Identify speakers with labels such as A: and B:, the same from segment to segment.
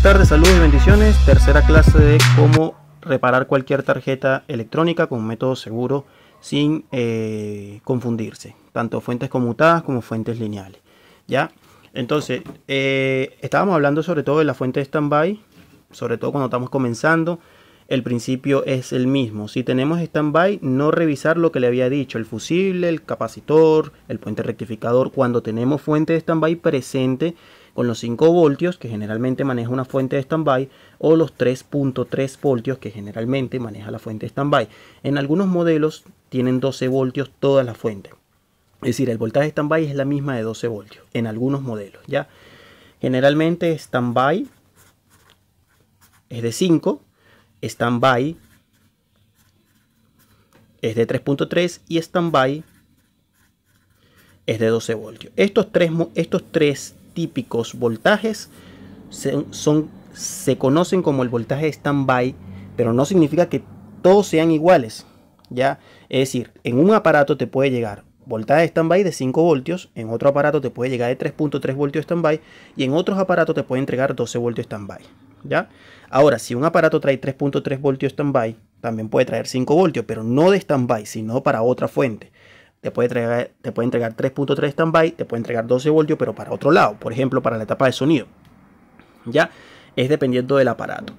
A: tardes, saludos y bendiciones. Tercera clase de cómo reparar cualquier tarjeta electrónica con un método seguro sin confundirse. Tanto fuentes conmutadas como fuentes lineales. ¿Ya? Entonces, estábamos hablando sobre todo de la fuente de standby, sobre todo cuando estamos comenzando. El principio es el mismo. Si tenemos standby, no revisar lo que le había dicho, el fusible, el capacitor, el puente rectificador. Cuando tenemos fuente de standby presente con los 5 voltios que generalmente maneja una fuente de standby, o los 3.3 voltios que generalmente maneja la fuente de standby. En algunos modelos tienen 12 voltios todas las fuentes. Es decir, el voltaje de standby es la misma de 12 voltios en algunos modelos. ¿Ya? Generalmente standby es de 5. Standby es de 3.3 y standby es de 12 voltios. Estos tres típicos voltajes se conocen como el voltaje standby, pero no significa que todos sean iguales. ¿Ya? Es decir, en un aparato te puede llegar voltaje standby de 5 voltios, en otro aparato te puede llegar de 3.3 voltios standby y en otros aparatos te puede entregar 12 voltios standby. ¿Ya? Ahora, si un aparato trae 3.3 voltios standby, también puede traer 5 voltios, pero no de standby, sino para otra fuente. Te puede entregar 3.3 standby, te puede entregar 12 voltios, pero para otro lado, por ejemplo, para la etapa de sonido. ¿Ya? Es dependiendo del aparato.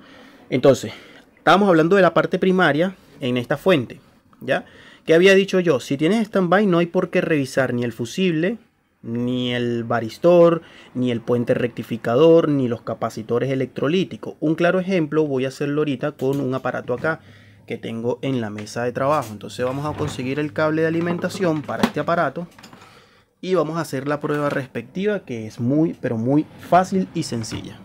A: Entonces, estábamos hablando de la parte primaria en esta fuente. ¿Ya? ¿Qué había dicho yo? Si tienes standby, no hay por qué revisar ni el fusible, ni el varistor, ni el puente rectificador, ni los capacitores electrolíticos. Un claro ejemplo voy a hacerlo ahorita con un aparato acá que tengo en la mesa de trabajo. Entonces vamos a conseguir el cable de alimentación para este aparato y vamos a hacer la prueba respectiva, que es muy fácil y sencilla.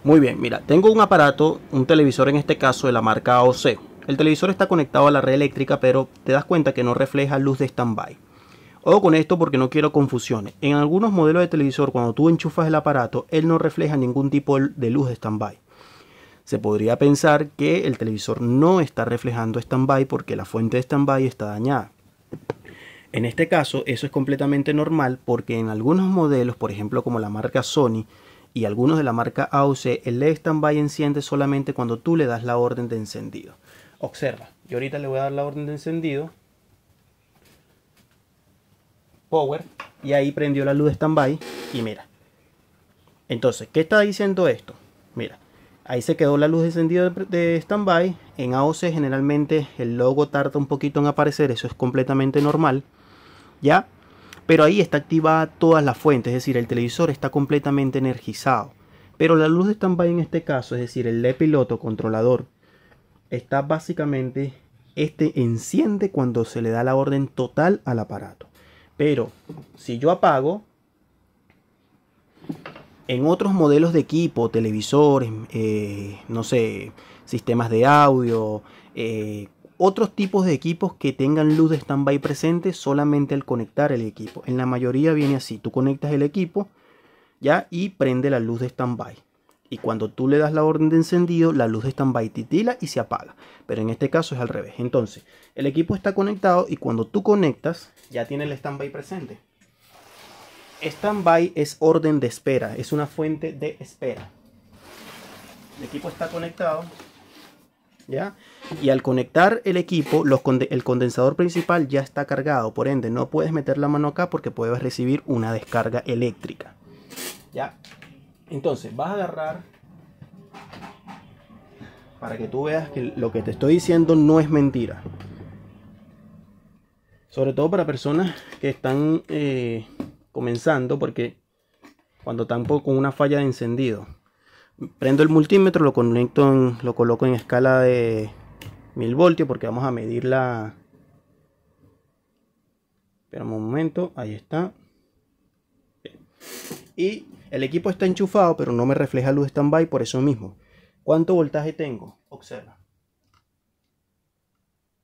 A: Muy bien, mira, tengo un aparato, un televisor en este caso de la marca AOC. El televisor está conectado a la red eléctrica, pero te das cuenta que no refleja luz de standby. Ojo con esto porque no quiero confusiones. En algunos modelos de televisor, cuando tú enchufas el aparato, él no refleja ningún tipo de luz de standby. Se podría pensar que el televisor no está reflejando standby porque la fuente de standby está dañada. En este caso, eso es completamente normal porque en algunos modelos, por ejemplo como la marca Sony y algunos de la marca AOC, el LED standby enciende solamente cuando tú le das la orden de encendido. Observa, yo ahorita le voy a dar la orden de encendido. Power, y ahí prendió la luz de standby y mira. Entonces, ¿qué está diciendo esto? Mira, ahí se quedó la luz de encendido de standby. En AOC generalmente el logo tarda un poquito en aparecer, eso es completamente normal, ¿ya? Pero ahí está activada todas las fuentes, es decir, el televisor está completamente energizado. Pero la luz de standby en este caso, es decir, el LED piloto controlador, está básicamente, enciende cuando se le da la orden total al aparato. Pero si yo apago, en otros modelos de equipo, televisores, no sé, sistemas de audio, otros tipos de equipos que tengan luz de standby presente solamente al conectar el equipo. En la mayoría viene así, tú conectas el equipo, ¿ya? Y prende la luz de standby. Y cuando tú le das la orden de encendido, la luz de standby titila y se apaga. Pero en este caso es al revés. Entonces, el equipo está conectado y cuando tú conectas, ya tiene el standby presente. Standby es orden de espera, es una fuente de espera. El equipo está conectado, ¿ya? Y al conectar el equipo, el condensador principal ya está cargado. Por ende, no puedes meter la mano acá porque puedes recibir una descarga eléctrica, ¿ya? Entonces vas a agarrar para que tú veas que lo que te estoy diciendo no es mentira. Sobre todo para personas que están comenzando, porque cuando están con una falla de encendido, prendo el multímetro, lo coloco en escala de 1000 voltios porque vamos a medir la... Espera un momento, ahí está. Y el equipo está enchufado, pero no me refleja luz standby por eso mismo. ¿Cuánto voltaje tengo? Observa.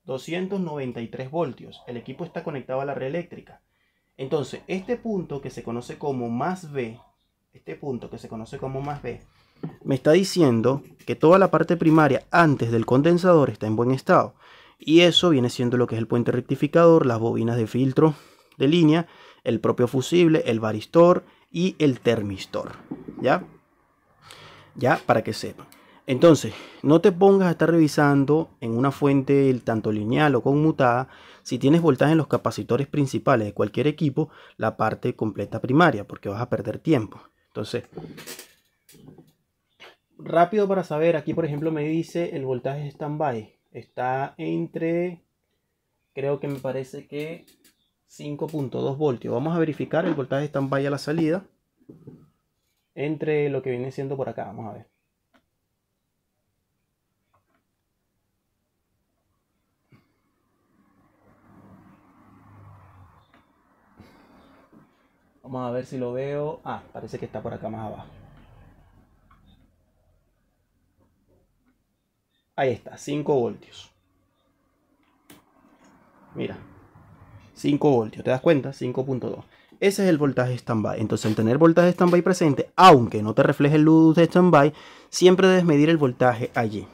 A: 293 voltios. El equipo está conectado a la red eléctrica. Entonces, este punto que se conoce como más B, me está diciendo que toda la parte primaria antes del condensador está en buen estado. Y eso viene siendo lo que es el puente rectificador, las bobinas de filtro de línea, el propio fusible, el varistor y el termistor, ¿ya? Ya, para que sepan. Entonces, no te pongas a estar revisando en una fuente tanto lineal o conmutada si tienes voltaje en los capacitores principales de cualquier equipo, la parte completa primaria, porque vas a perder tiempo. Entonces, rápido para saber, aquí por ejemplo me dice el voltaje standby. Está entre, creo que me parece que 5.2 voltios. Vamos a verificar el voltaje standby a la salida entre lo que viene siendo por acá. Vamos a ver. Vamos a ver si lo veo. Ah, parece que está por acá más abajo. Ahí está, 5 voltios. Mira, 5 voltios, ¿te das cuenta? 5.2. Ese es el voltaje standby. Entonces, al tener voltaje standby presente, aunque no te refleje luz de standby, siempre debes medir el voltaje allí.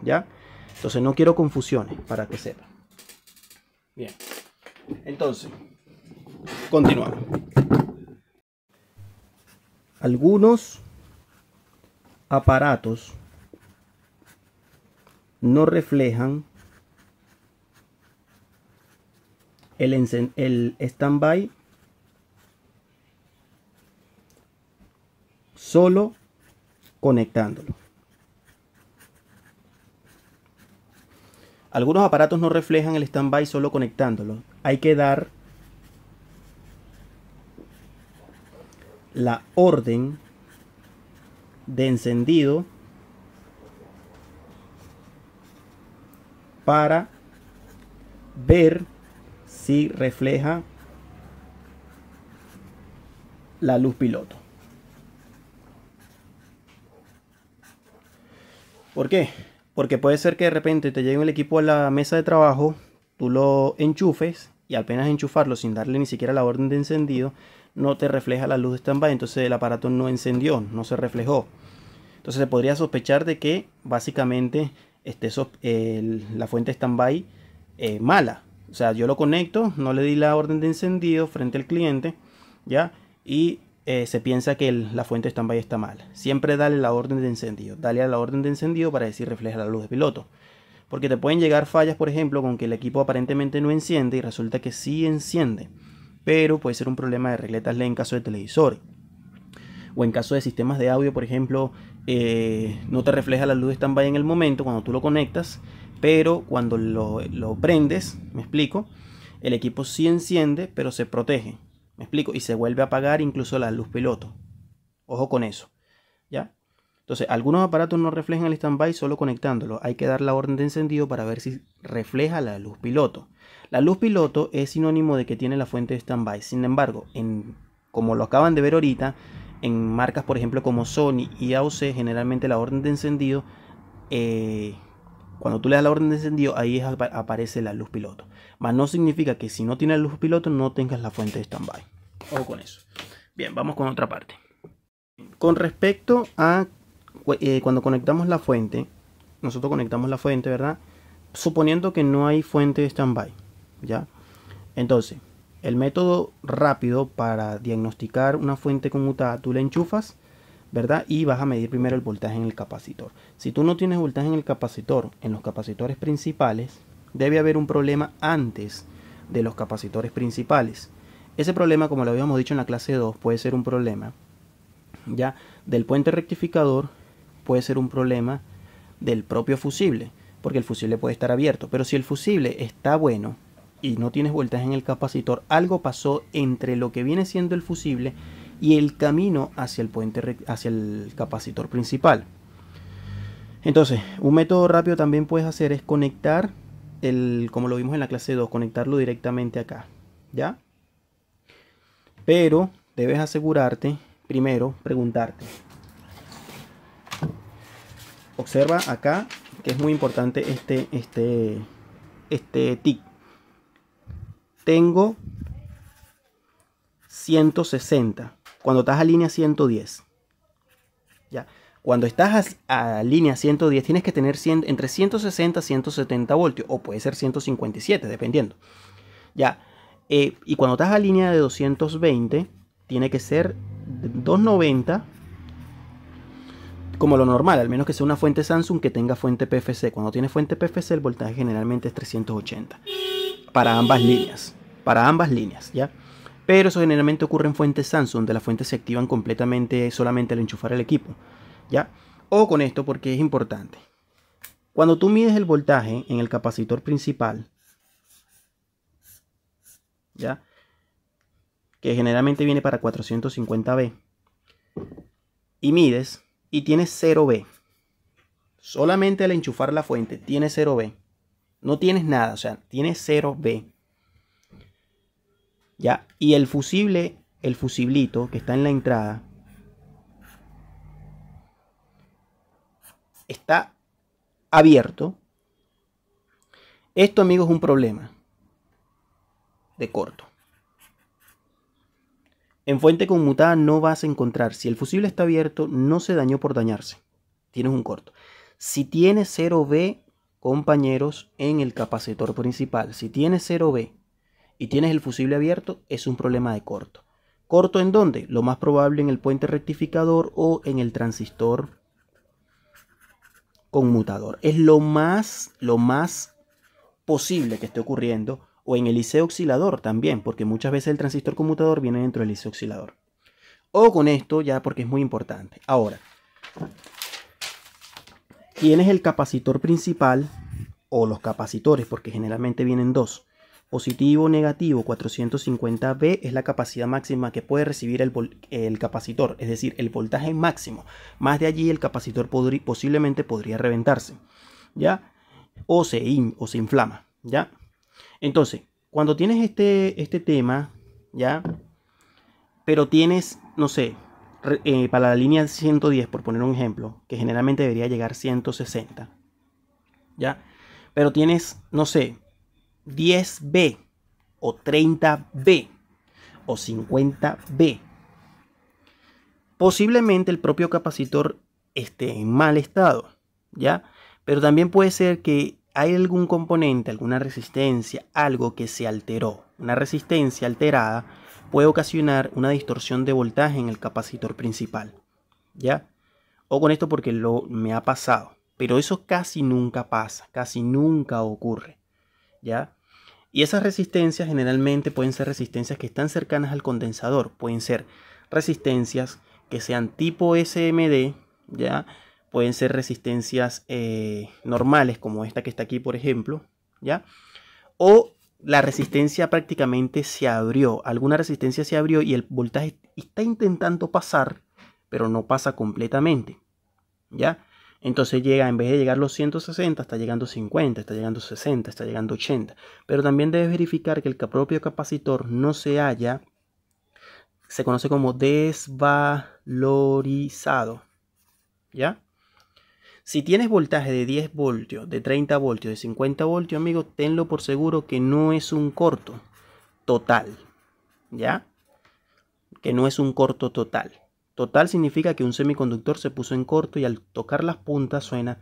A: ¿Ya? Entonces, no quiero confusiones, para que sepan. Bien. Entonces, continuamos. Algunos aparatos no reflejan el standby solo conectándolo. Algunos aparatos no reflejan el standby solo conectándolo. Hay que dar la orden de encendido para ver si refleja la luz piloto. ¿Por qué? Porque puede ser que de repente te llegue el equipo a la mesa de trabajo, tú lo enchufes y apenas enchufarlo sin darle ni siquiera la orden de encendido, no te refleja la luz de standby, entonces el aparato no encendió, no se reflejó. Entonces se podría sospechar de que básicamente la fuente standby mala. O sea, yo lo conecto, no le di la orden de encendido frente al cliente, ¿ya? Y se piensa que la fuente standby está mal. Siempre dale la orden de encendido. Dale a la orden de encendido para decir refleja la luz de piloto. Porque te pueden llegar fallas, por ejemplo, con que el equipo aparentemente no enciende y resulta que sí enciende. Pero puede ser un problema de regletas LED en caso de televisores. O en caso de sistemas de audio, por ejemplo, no te refleja la luz de standby en el momento cuando tú lo conectas, pero cuando lo prendes, me explico, el equipo sí enciende, pero se protege, me explico, y se vuelve a apagar incluso la luz piloto. Ojo con eso, ¿ya? Entonces, algunos aparatos no reflejan el standby solo conectándolo. Hay que dar la orden de encendido para ver si refleja la luz piloto. La luz piloto es sinónimo de que tiene la fuente de standby. Sin embargo, como lo acaban de ver ahorita, en marcas por ejemplo como Sony y AOC, generalmente la orden de encendido, cuando tú le das la orden de encendido, ahí aparece la luz piloto. Mas no significa que si no tiene la luz piloto no tengas la fuente de standby. Ojo con eso. Bien, vamos con otra parte. Con respecto a cuando conectamos la fuente, nosotros conectamos la fuente, ¿verdad? Suponiendo que no hay fuente de standby, ¿ya? Entonces, el método rápido para diagnosticar una fuente conmutada, tú la enchufas, ¿verdad? Y vas a medir primero el voltaje en el capacitor. Si tú no tienes voltaje en el capacitor, en los capacitores principales, debe haber un problema antes de los capacitores principales. Ese problema, como lo habíamos dicho en la clase 2, puede ser un problema ya del puente rectificador, puede ser un problema del propio fusible, porque el fusible puede estar abierto. Pero si el fusible está bueno y no tienes voltaje en el capacitor, algo pasó entre lo que viene siendo el fusible y el camino hacia el puente, hacia el capacitor principal. Entonces, un método rápido también puedes hacer es conectar como lo vimos en la clase 2, conectarlo directamente acá, ¿ya? Pero debes asegurarte, primero, preguntarte. Observa acá que es muy importante este tic. Tengo 160 cuando estás a línea 110. ¿Ya? Cuando estás a línea 110 tienes que tener entre 160 y 170 voltios, o puede ser 157 dependiendo. ¿Ya? Y cuando estás a línea de 220 tiene que ser 290 como lo normal, al menos que sea una fuente Samsung que tenga fuente PFC. Cuando tiene fuente PFC el voltaje generalmente es 380 para ambas líneas. Para ambas líneas, ¿ya? Pero eso generalmente ocurre en fuentes Samsung, donde las fuentes se activan completamente solamente al enchufar el equipo, ¿ya? O con esto porque es importante. Cuando tú mides el voltaje en el capacitor principal, ¿ya? Que generalmente viene para 450V, y mides y tienes 0V, solamente al enchufar la fuente tienes 0V, no tienes nada, o sea, tienes 0V, ¿ya? Y el fusiblito que está en la entrada está abierto. Esto, amigos, es un problema de corto. En fuente conmutada no vas a encontrar, si el fusible está abierto, no se dañó por dañarse, tienes un corto. Si tienes 0V, compañeros, en el capacitor principal, si tienes 0V y tienes el fusible abierto, es un problema de corto. ¿Corto en dónde? Lo más probable en el puente rectificador o en el transistor conmutador. Es lo más posible que esté ocurriendo. O en el IC oscilador también, porque muchas veces el transistor conmutador viene dentro del IC oscilador. O con esto ya, porque es muy importante. Ahora, tienes el capacitor principal o los capacitores, porque generalmente vienen dos. Positivo, negativo, 450V es la capacidad máxima que puede recibir el capacitor, es decir, el voltaje máximo. Más de allí el capacitor posiblemente podría reventarse, ¿ya? O se inflama, ¿ya? Entonces, cuando tienes este tema, ¿ya? Pero tienes, no sé, para la línea 110, por poner un ejemplo, que generalmente debería llegar 160, ¿ya? Pero tienes, no sé, 10V o 30V o 50V. Posiblemente el propio capacitor esté en mal estado, ¿ya? Pero también puede ser que hay algún componente, alguna resistencia, algo que se alteró. Una resistencia alterada puede ocasionar una distorsión de voltaje en el capacitor principal, ¿ya? O con esto porque me ha pasado. Pero eso casi nunca pasa, casi nunca ocurre, ¿ya? Y esas resistencias generalmente pueden ser resistencias que están cercanas al condensador. Pueden ser resistencias que sean tipo SMD, ¿ya? Pueden ser resistencias normales, como esta que está aquí, por ejemplo, ¿ya? O la resistencia prácticamente se abrió. Alguna resistencia se abrió y el voltaje está intentando pasar, pero no pasa completamente, ¿ya? Entonces llega, en vez de llegar los 160, está llegando 50, está llegando 60, está llegando 80. Pero también debes verificar que el propio capacitor no se haya, se conoce como desvalorizado, ¿ya? Si tienes voltaje de 10 voltios, de 30 voltios, de 50 voltios, amigo, tenlo por seguro que no es un corto total, ¿ya? Que no es un corto total. Total significa que un semiconductor se puso en corto y al tocar las puntas suena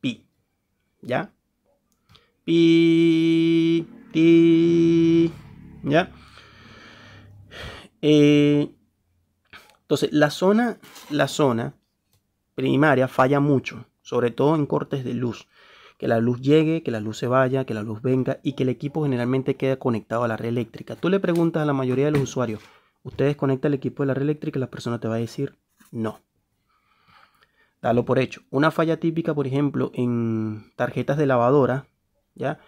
A: pi, ¿ya? Pi, ti, ¿ya? Entonces, la zona primaria falla mucho, sobre todo en cortes de luz. Que la luz llegue, que la luz se vaya, que la luz venga y que el equipo generalmente quede conectado a la red eléctrica. Tú le preguntas a la mayoría de los usuarios, ¿ustedes conectan el equipo de la red eléctrica? Y la persona te va a decir no. Dalo por hecho. Una falla típica, por ejemplo, en tarjetas de lavadora, ¿ya?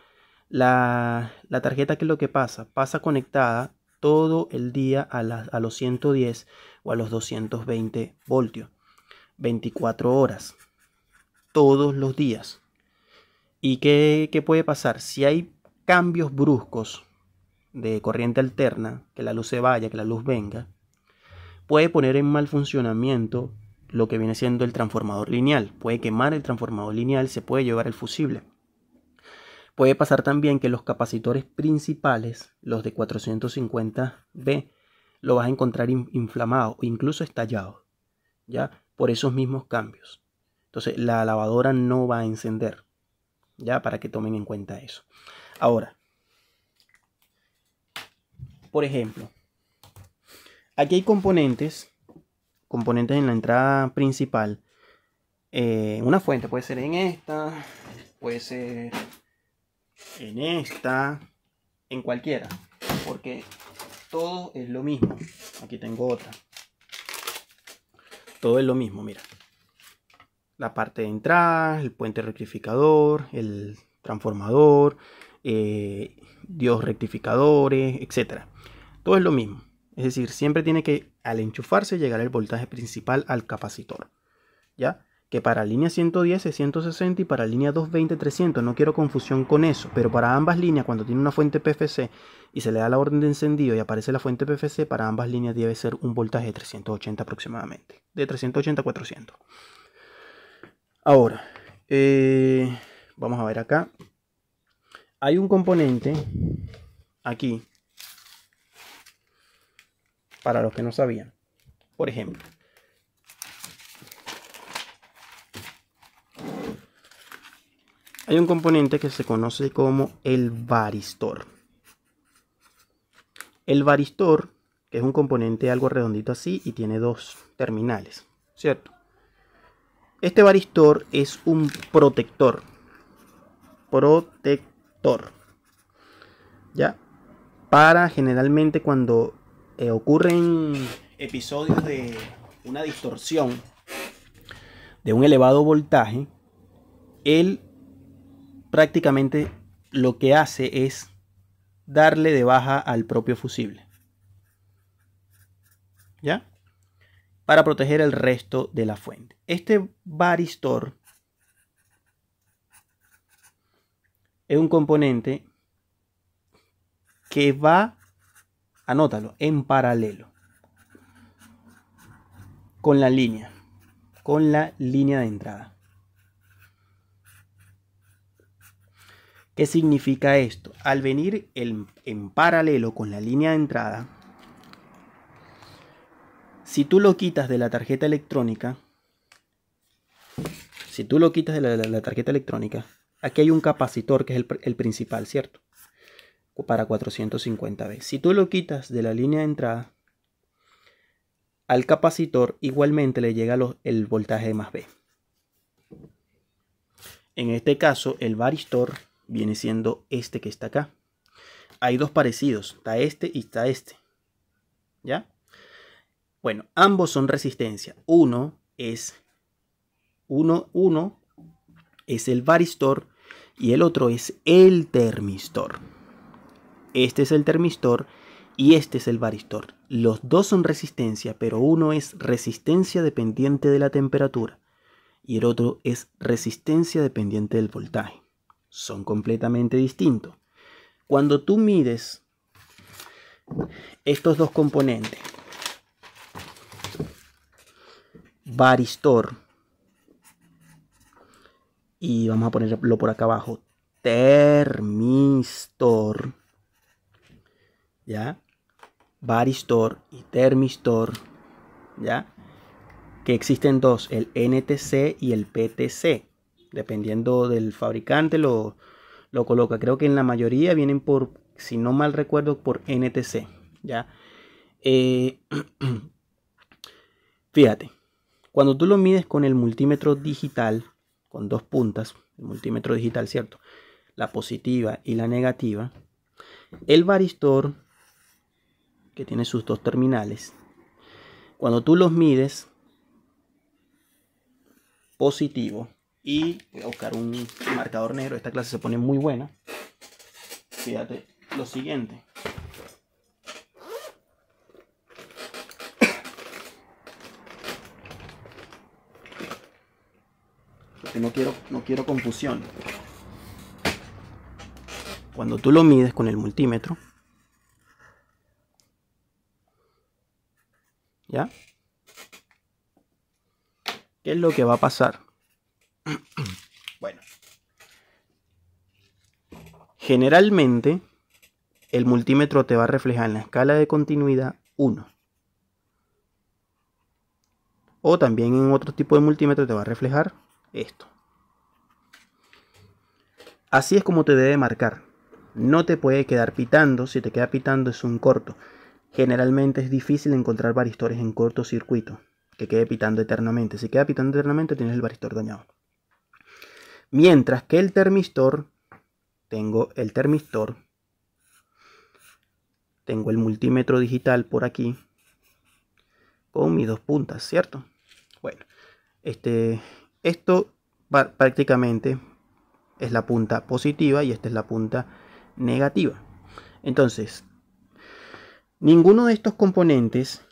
A: La tarjeta, ¿qué es lo que pasa? Pasa conectada todo el día a los 110 o a los 220 voltios. 24 horas. Todos los días. ¿Y qué puede pasar? Si hay cambios bruscos de corriente alterna, que la luz se vaya, que la luz venga, puede poner en mal funcionamiento lo que viene siendo el transformador lineal. Puede quemar el transformador lineal, se puede llevar el fusible. Puede pasar también que los capacitores principales, los de 450V, lo vas a encontrar inflamado o incluso estallado, ¿ya? Por esos mismos cambios. Entonces la lavadora no va a encender, ¿ya? Para que tomen en cuenta eso. Ahora, por ejemplo, aquí hay componentes en la entrada principal una fuente, puede ser en esta, puede ser en esta, en cualquiera, porque todo es lo mismo. Aquí tengo otra. Todo es lo mismo, mira. La parte de entrada, el puente rectificador, el transformador, dios rectificadores, etc. Todo es lo mismo. Es decir, siempre tiene que, al enchufarse, llegar el voltaje principal al capacitor. ¿Ya? Que para línea 110 es 160 y para línea 220 300. No quiero confusión con eso. Pero para ambas líneas, cuando tiene una fuente PFC y se le da la orden de encendido y aparece la fuente PFC, para ambas líneas debe ser un voltaje de 380 aproximadamente. De 380 a 400. Ahora, vamos a ver acá. Hay un componente aquí, para los que no sabían. Por ejemplo, hay un componente que se conoce como el varistor. El varistor, que es un componente algo redondito así y tiene dos terminales, ¿cierto? Este varistor es un protector. ¿Ya? Para generalmente cuando ocurren episodios de una distorsión de un elevado voltaje, él prácticamente lo que hace es darle de baja al propio fusible, ¿ya? Para proteger el resto de la fuente. Este varistor es un componente que va, anótalo, en paralelo con la línea de entrada. ¿Qué significa esto? Al venir en paralelo con la línea de entrada, si tú lo quitas de la tarjeta electrónica, aquí hay un capacitor que es el principal, ¿cierto? Para 450V. Si tú lo quitas de la línea de entrada, al capacitor igualmente le llega el voltaje de más B. En este caso, el varistor viene siendo este que está acá. Hay dos parecidos, está este y está este. ¿Ya? Bueno, ambos son resistencia. Uno es el varistor y el otro es el termistor. Este es el termistor y este es el varistor. Los dos son resistencia, pero uno es resistencia dependiente de la temperatura y el otro es resistencia dependiente del voltaje. Son completamente distintos. Cuando tú mides estos dos componentes, varistor, y vamos a ponerlo por acá abajo, termistor, ¿ya? Varistor y termistor, ¿ya? Que existen dos, el NTC y el PTC. Dependiendo del fabricante lo coloca. Creo que en la mayoría vienen por, si no mal recuerdo, por NTC, ¿ya? Fíjate, cuando tú lo mides con el multímetro digital, con dos puntas, el multímetro digital, ¿cierto? La positiva y la negativa, el varistor, que tiene sus dos terminales, cuando tú los mides positivo, y voy a buscar un marcador negro, esta clase se pone muy buena. Fíjate lo siguiente. Porque no quiero confusión. Cuando tú lo mides con el multímetro, ¿ya? ¿Qué es lo que va a pasar? Bueno, generalmente el multímetro te va a reflejar en la escala de continuidad 1. O también en otro tipo de multímetro te va a reflejar esto. Así es como te debe marcar. No te puede quedar pitando. Si te queda pitando es un corto. Generalmente es difícil encontrar varistores en cortocircuito. que quede pitando eternamente. Si queda pitando eternamente, tienes el varistor dañado. Mientras que el termistor, tengo el multímetro digital por aquí con mis 2 puntas, ¿cierto? Bueno, esto prácticamente es la punta positiva y esta es la punta negativa. Entonces, ninguno de estos componentes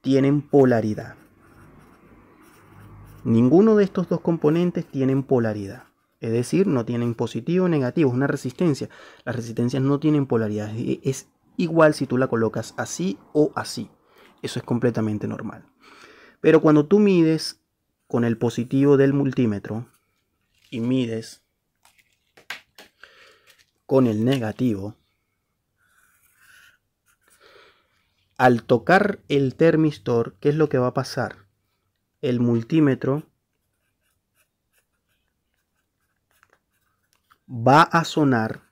A: tienen polaridad. Ninguno de estos dos componentes tienen polaridad. Es decir, no tienen positivo o negativo, es una resistencia. Las resistencias no tienen polaridad. Es igual si tú la colocas así o así. Eso es completamente normal. Pero cuando tú mides con el positivo del multímetro y mides con el negativo, al tocar el termistor, ¿qué es lo que va a pasar? El multímetro va a sonar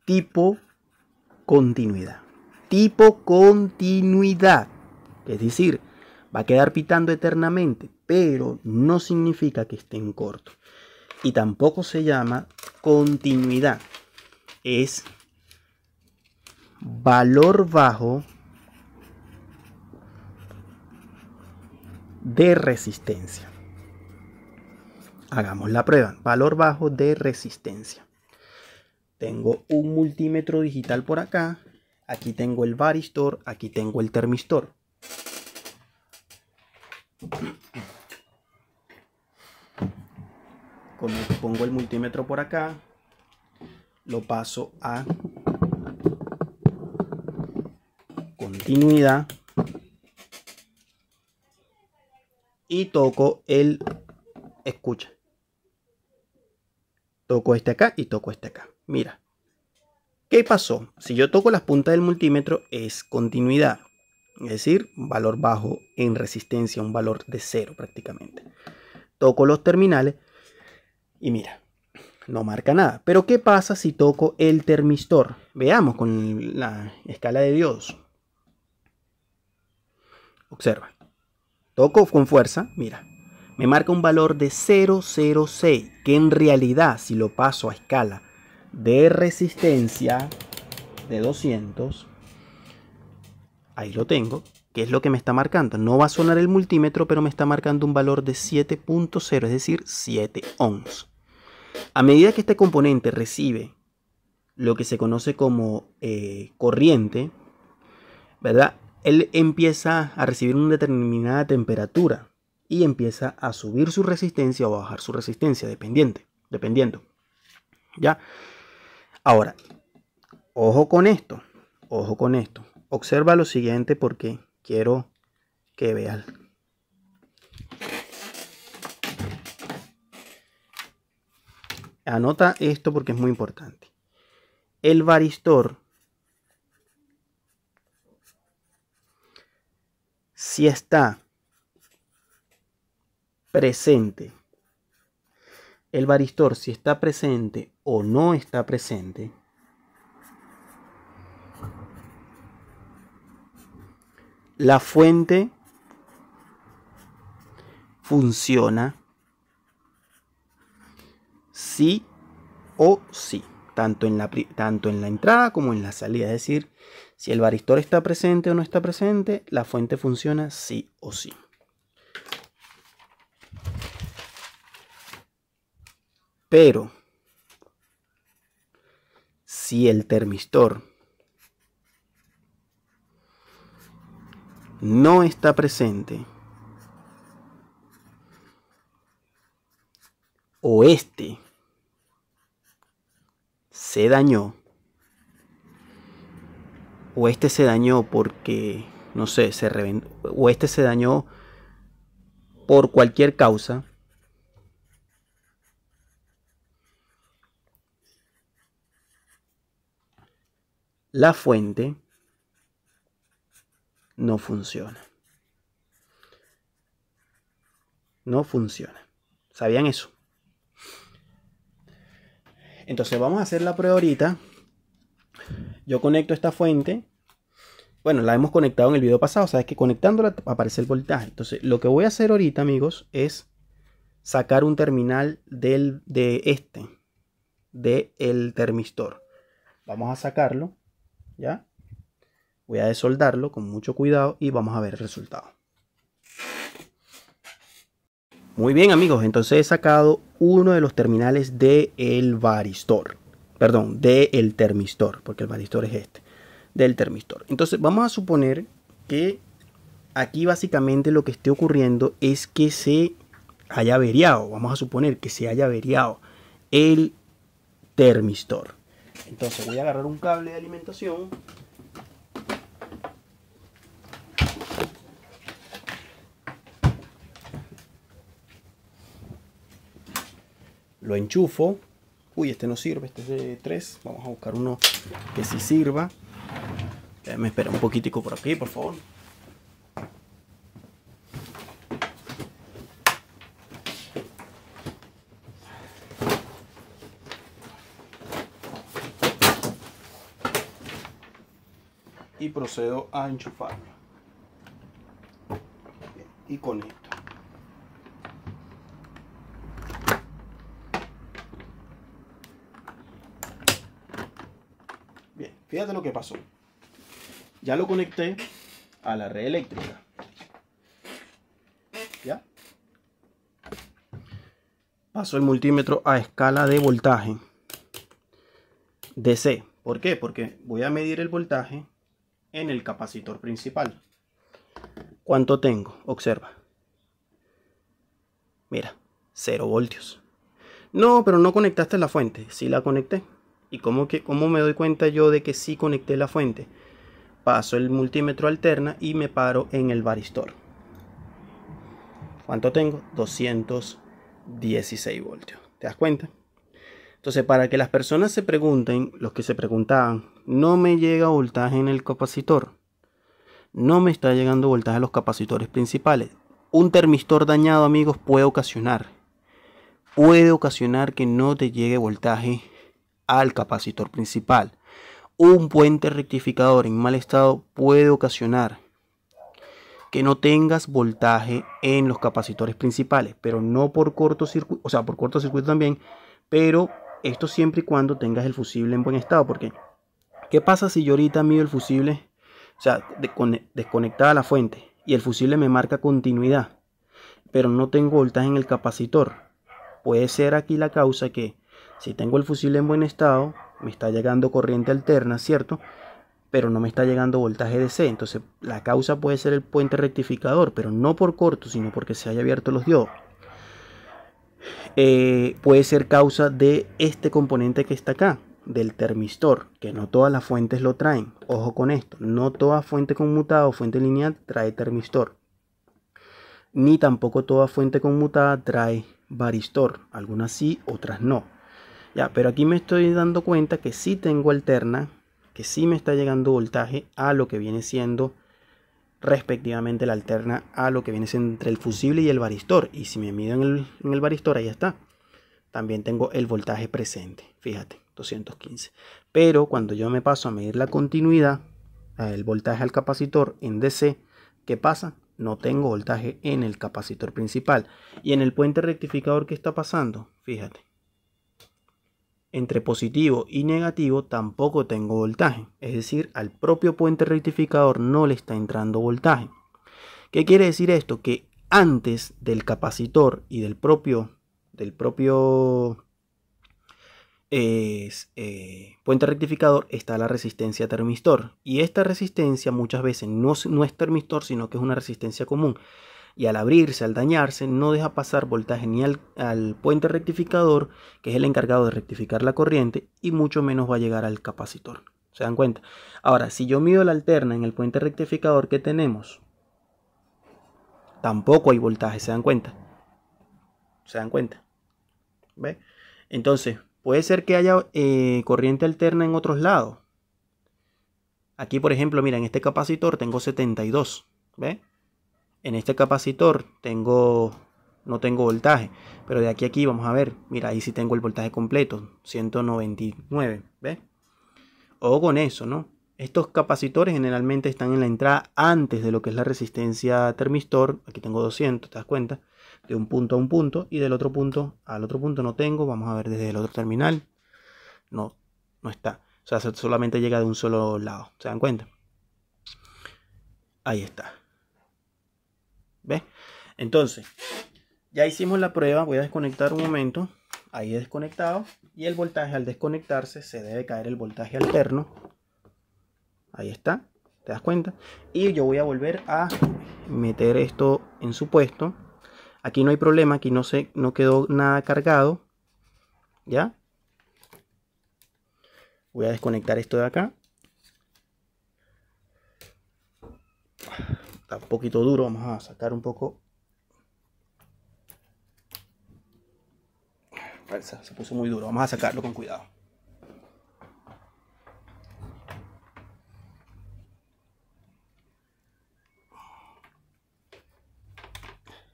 A: tipo continuidad. Tipo continuidad. Es decir, va a quedar pitando eternamente, pero no significa que esté en corto. Y tampoco se llama continuidad. Es valor bajo de resistencia. Hagamos la prueba. Valor bajo de resistencia. Tengo un multímetro digital por acá. Aquí tengo el varistor. Aquí tengo el termistor. Pongo el multímetro por acá. Lo paso a continuidad. Y toco el... Escucha. Toco este acá y toco este acá. Mira. ¿Qué pasó? Si yo toco las puntas del multímetro es continuidad. Es decir, un valor bajo en resistencia, un valor de 0 prácticamente. Toco los terminales y mira, no marca nada. Pero ¿qué pasa si toco el termistor? Veamos con la escala de diodos. Observa. Toco con fuerza, mira. Me marca un valor de 0,06, que en realidad si lo paso a escala de resistencia de 200, ahí lo tengo. ¿Qué es lo que me está marcando? No va a sonar el multímetro, pero me está marcando un valor de 7.0, es decir, 7 ohms. A medida que este componente recibe lo que se conoce como corriente, ¿verdad? Él empieza a recibir una determinada temperatura y empieza a subir su resistencia o a bajar su resistencia, dependiendo. ¿Ya? Ahora, ojo con esto, ojo con esto. Observa lo siguiente porque quiero que veas. Anota esto porque es muy importante. El varistor, si está presente, el varistor si está presente o no está presente, la fuente funciona sí o sí, tanto en la entrada como en la salida. Es decir, si el varistor está presente o no está presente, la fuente funciona sí o sí. Pero si el termistor no está presente o este se dañó o este se dañó porque no sé, se reventó o este se dañó por cualquier causa, la fuente no funciona. No funciona. ¿Sabían eso? Entonces vamos a hacer la prueba ahorita. Yo conecto esta fuente bueno, la hemos conectado en el video pasado, sabes que conectándola aparece el voltaje. Entonces, lo que voy a hacer ahorita, amigos, es sacar un terminal del termistor. Vamos a sacarlo, ¿ya? Voy a desoldarlo con mucho cuidado y vamos a ver el resultado. Muy bien, amigos, entonces he sacado uno de los terminales del varistor. Perdón, del termistor, porque el varistor es este, del termistor. Entonces vamos a suponer que aquí básicamente lo que esté ocurriendo es que se haya averiado. Vamos a suponer que se haya averiado el termistor. Entonces voy a agarrar un cable de alimentación. Lo enchufo. Uy, este no sirve, este es de 3. Vamos a buscar uno que sí sirva. Me espera un poquitico por aquí, por favor. Y procedo a enchufarlo. Bien, y conecto. Bien, fíjate lo que pasó. Ya lo conecté a la red eléctrica. ¿Ya? Paso el multímetro a escala de voltaje DC. ¿Por qué? Porque voy a medir el voltaje en el capacitor principal. ¿Cuánto tengo? Observa. Mira, 0 voltios. No, pero no conectaste la fuente. Sí la conecté. ¿Y cómo me doy cuenta yo de que sí conecté la fuente? Paso el multímetro alterna y me paro en el varistor. ¿Cuánto tengo? 216 voltios. ¿Te das cuenta? Entonces, para que las personas se pregunten, los que se preguntaban, no me llega voltaje en el capacitor. No me está llegando voltaje a los capacitores principales. Un termistor dañado, amigos, puede ocasionar que no te llegue voltaje al capacitor principal. Un puente rectificador en mal estado puede ocasionar que no tengas voltaje en los capacitores principales, pero no por cortocircuito, o sea, por cortocircuito también, pero esto siempre y cuando tengas el fusible en buen estado. Porque ¿qué pasa si yo ahorita mido el fusible, o sea, desconectada la fuente, y el fusible me marca continuidad, pero no tengo voltaje en el capacitor? Puede ser aquí la causa que si tengo el fusible en buen estado, me está llegando corriente alterna, ¿cierto? Pero no me está llegando voltaje DC. Entonces la causa puede ser el puente rectificador, pero no por corto, sino porque se haya abierto los diodos. Puede ser causa de este componente que está acá, del termistor, que no todas las fuentes lo traen. Ojo con esto, no toda fuente conmutada o fuente lineal trae termistor, ni tampoco toda fuente conmutada trae varistor. Algunas sí, otras no. Ya, pero aquí me estoy dando cuenta que sí tengo alterna, que sí me está llegando voltaje a lo que viene siendo respectivamente la alterna a lo que viene siendo entre el fusible y el varistor. Y si me mido en el varistor, ahí está. También tengo el voltaje presente. Fíjate, 215. Pero cuando yo me paso a medir la continuidad, el voltaje al capacitor en DC, ¿qué pasa? No tengo voltaje en el capacitor principal. Y en el puente rectificador, ¿qué está pasando? Fíjate. Entre positivo y negativo tampoco tengo voltaje. Es decir, al propio puente rectificador no le está entrando voltaje. ¿Qué quiere decir esto? Que antes del capacitor y del propio puente rectificador está la resistencia termistor. Y esta resistencia muchas veces no es termistor, sino que es una resistencia común. Y al abrirse, al dañarse, no deja pasar voltaje ni al puente rectificador, que es el encargado de rectificar la corriente, y mucho menos va a llegar al capacitor. ¿Se dan cuenta? Ahora, si yo mido la alterna en el puente rectificador, ¿qué tenemos? Tampoco hay voltaje, ¿se dan cuenta? ¿Se dan cuenta? ¿Ve? Entonces, puede ser que haya corriente alterna en otros lados. Aquí, por ejemplo, mira, en este capacitor tengo 72. ¿Ve? En este capacitor no tengo voltaje, pero de aquí a aquí vamos a ver, mira, ahí sí tengo el voltaje completo, 199, ¿ves? O con eso, ¿no? Estos capacitores generalmente están en la entrada antes de lo que es la resistencia termistor. Aquí tengo 200, ¿te das cuenta? De un punto a un punto, y del otro punto al otro punto no tengo. Vamos a ver desde el otro terminal. No está. O sea, solamente llega de un solo lado. ¿Se dan cuenta? Ahí está. ¿Ves? Entonces, ya hicimos la prueba. Voy a desconectar un momento. Ahí he desconectado. Y el voltaje, al desconectarse, se debe caer el voltaje alterno. Ahí está. ¿Te das cuenta? Y yo voy a volver a meter esto en su puesto. Aquí no hay problema. Aquí no quedó nada cargado. ¿Ya? Voy a desconectar esto de acá. Está un poquito duro. Vamos a sacar un poco. Se puso muy duro. Vamos a sacarlo con cuidado.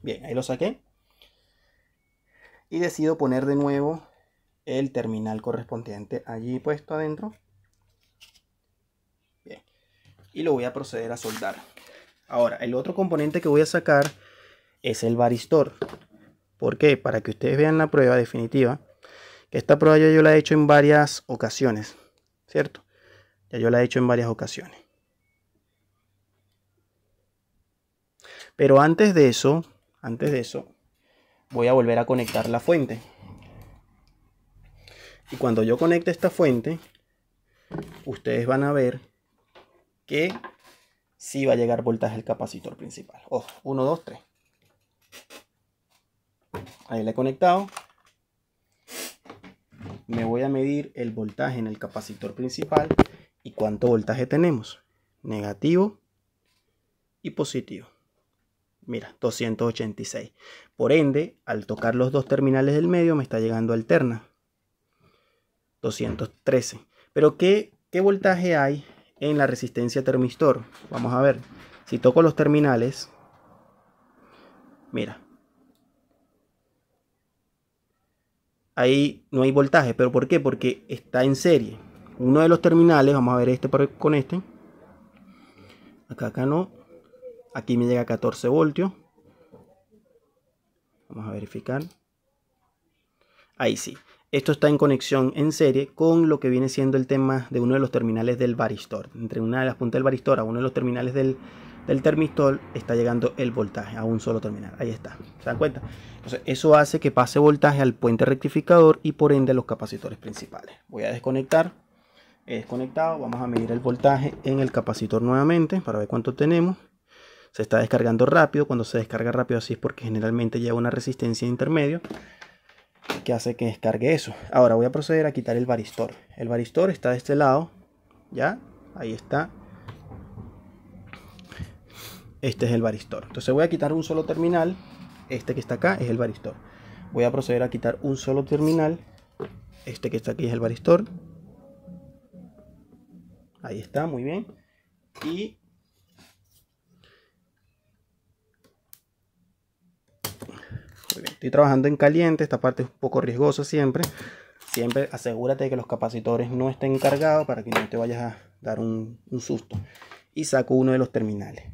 A: Bien, ahí lo saqué. Y decido poner de nuevo el terminal correspondiente allí puesto adentro. Bien. Y lo voy a proceder a soldar. Ahora, el otro componente que voy a sacar es el varistor. ¿Por qué? Para que ustedes vean la prueba definitiva. Que esta prueba yo la he hecho en varias ocasiones, ¿cierto? Ya yo la he hecho en varias ocasiones. Pero antes de eso, voy a volver a conectar la fuente. Y cuando yo conecte esta fuente, ustedes van a ver que sí va a llegar voltaje al capacitor principal. Ojo, 1, 2, 3. Ahí le he conectado. Me voy a medir el voltaje en el capacitor principal y cuánto voltaje tenemos. Negativo y positivo. Mira, 286. Por ende, al tocar los dos terminales del medio me está llegando alterna. 213. Pero ¿qué voltaje hay en la resistencia termistor? Vamos a ver. Si toco los terminales, mira. Ahí no hay voltaje. ¿Pero por qué? Porque está en serie. Uno de los terminales, vamos a ver este con este. Acá no. Aquí me llega a 14 voltios. Vamos a verificar. Ahí sí. Esto está en conexión en serie con lo que viene siendo el tema de uno de los terminales del varistor. Entre una de las puntas del varistor a uno de los terminales del termistor está llegando el voltaje a un solo terminal. Ahí está. ¿Se dan cuenta? Entonces, eso hace que pase voltaje al puente rectificador y por ende a los capacitores principales. Voy a desconectar. He desconectado. Vamos a medir el voltaje en el capacitor nuevamente para ver cuánto tenemos. Se está descargando rápido. Cuando se descarga rápido así es porque generalmente lleva una resistencia intermedio que hace que descargue eso. Ahora voy a proceder a quitar el varistor. El varistor está de este lado. Ya, ahí está. Este es el varistor. Entonces voy a quitar un solo terminal. Este que está acá es el varistor. Voy a proceder a quitar un solo terminal. Este que está aquí es el varistor. Ahí está, muy bien. Y muy bien. Estoy trabajando en caliente. Esta parte es un poco riesgosa siempre. Siempre asegúrate de que los capacitores no estén cargados para que no te vayas a dar un susto. Y saco uno de los terminales.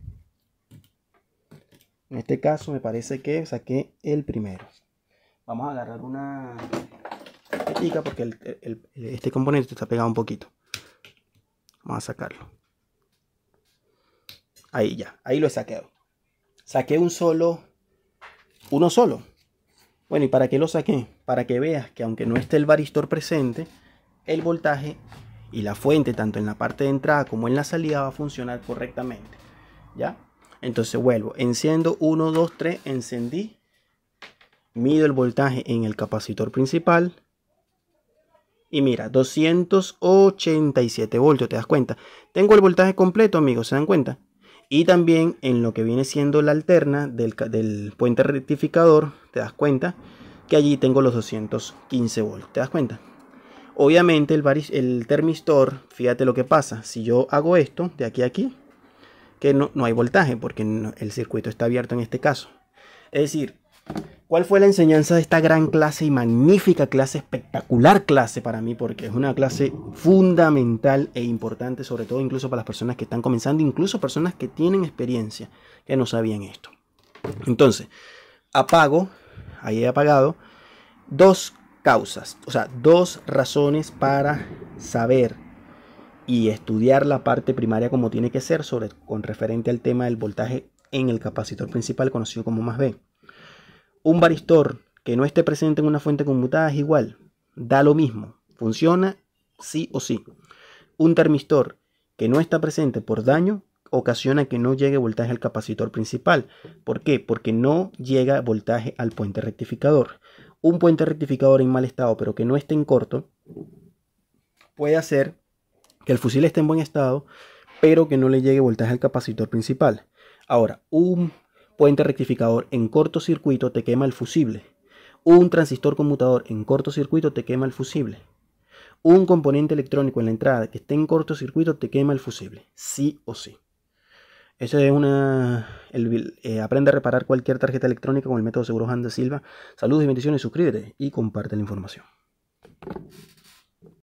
A: En este caso me parece que saqué el primero. Vamos a agarrar una petica porque este componente está pegado un poquito. Vamos a sacarlo. Ahí ya, ahí lo he sacado. Saqué uno solo. Bueno, ¿y para qué lo saqué? Para que veas que aunque no esté el varistor presente, el voltaje y la fuente, tanto en la parte de entrada como en la salida, va a funcionar correctamente. ¿Ya? Entonces vuelvo, enciendo 1, 2, 3, encendí. Mido el voltaje en el capacitor principal. Y mira, 287 voltios, ¿te das cuenta? Tengo el voltaje completo, amigos, ¿se dan cuenta? Y también en lo que viene siendo la alterna del puente rectificador, te das cuenta que allí tengo los 215 voltios, ¿te das cuenta? Obviamente el termistor, fíjate lo que pasa, si yo hago esto de aquí a aquí, que no hay voltaje porque el circuito está abierto en este caso. Es decir, ¿Cuál fue la enseñanza de esta gran clase y magnífica clase, espectacular clase para mí? Porque es una clase fundamental e importante, sobre todo incluso para las personas que están comenzando, incluso personas que tienen experiencia, que no sabían esto. Entonces, apago, ahí he apagado, dos causas, o sea, dos razones para saber y estudiar la parte primaria como tiene que ser con referente al tema del voltaje en el capacitor principal, conocido como más B. Un varistor que no esté presente en una fuente conmutada es igual, da lo mismo, funciona sí o sí. Un termistor que no está presente por daño ocasiona que no llegue voltaje al capacitor principal. ¿Por qué? Porque no llega voltaje al puente rectificador. Un puente rectificador en mal estado, pero que no esté en corto, puede hacer que el fusible esté en buen estado, pero que no le llegue voltaje al capacitor principal. Ahora, un puente rectificador en cortocircuito te quema el fusible. Un transistor conmutador en cortocircuito te quema el fusible. Un componente electrónico en la entrada que esté en cortocircuito te quema el fusible, sí o sí. Esa es aprende a reparar cualquier tarjeta electrónica con el método Seguros Anda Silva. Saludos y bendiciones, suscríbete y comparte la información.